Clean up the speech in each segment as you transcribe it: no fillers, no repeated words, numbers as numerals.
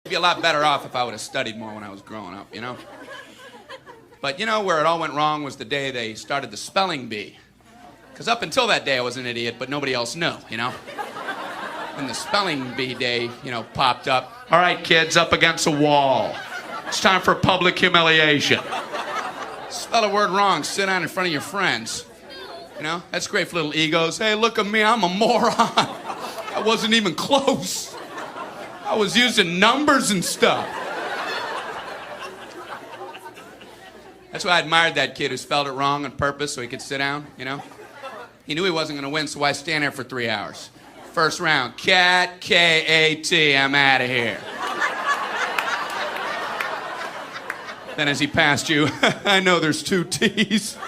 I'd be a lot better off if I would have studied more when I was growing up, you know? But you know where it all went wrong was the day they started the spelling bee. Because up until that day I was an idiot, but nobody else knew, you know? When the spelling bee day, you know, popped up. All right, kids, up against a wall. It's time for public humiliation. Spell a word wrong, sit down in front of your friends. You know, that's great for little egos. Hey, look at me, I'm a moron. I wasn't even close. I was using numbers and stuff. That's why I admired that kid who spelled it wrong on purpose so he could sit down, you know? He knew he wasn't gonna win, so why stand there for 3 hours? First round, cat, K-A-T, I'm out of here. Then as he passed you, I know there's 2 T's.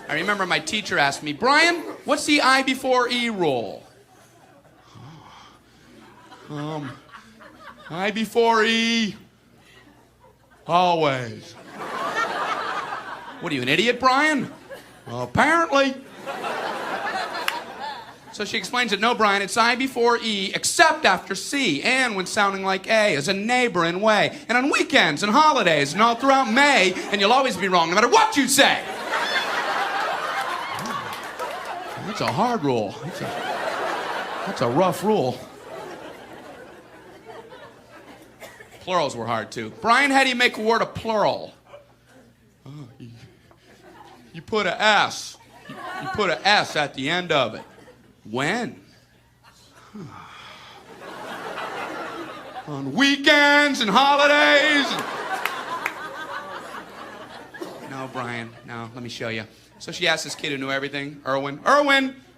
I remember my teacher asked me, Brian, what's the I before E rule? I before E, always. What are you, an idiot, Brian? Well, apparently. So she explains it, no, Brian, it's I before E, except after C, and when sounding like A, as a neighboring way, and on weekends and holidays, and all throughout May, and you'll always be wrong, no matter what you say. That's a hard rule. That's a rough rule. Plurals were hard, too. Brian, how do you make a word a plural? You put a S. You put a S at the end of it. When? On weekends and holidays. No, Brian, no, let me show you. So she asked this kid who knew everything, Erwin,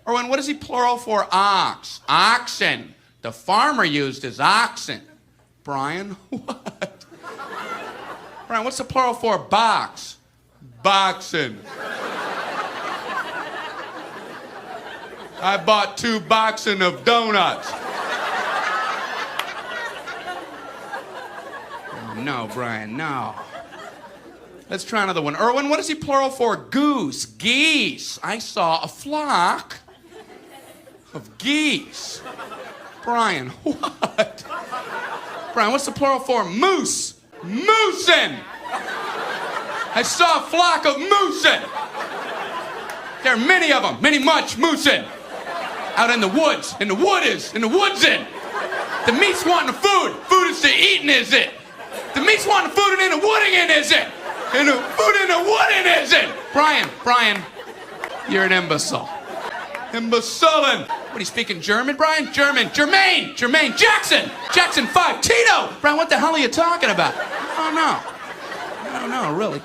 what is he plural for? Ox. Oxen. The farmer used his oxen. Brian, what? Brian, what's the plural for box? Boxen. I bought 2 boxen of donuts. Oh, no, Brian, no. Let's try another one. Erwin, what is he plural for? Goose. Geese. I saw a flock of geese. Brian, what? Brian, what's the plural for? Moose. Moosin. I saw a flock of moosin. There are many of them, much moosin. Out in the woods, in the woodsin. The meat's wanting the food. Food is to eating, is it? The meat's wanting the food and in the wooding in, is it? And the food in the wooding, is it? Brian, you're an imbecile. Imbecilin'. What, are you speaking German, Brian? German. Jermaine, Jackson 5, Tito. Brian, what the hell are you talking about? Oh, no, really.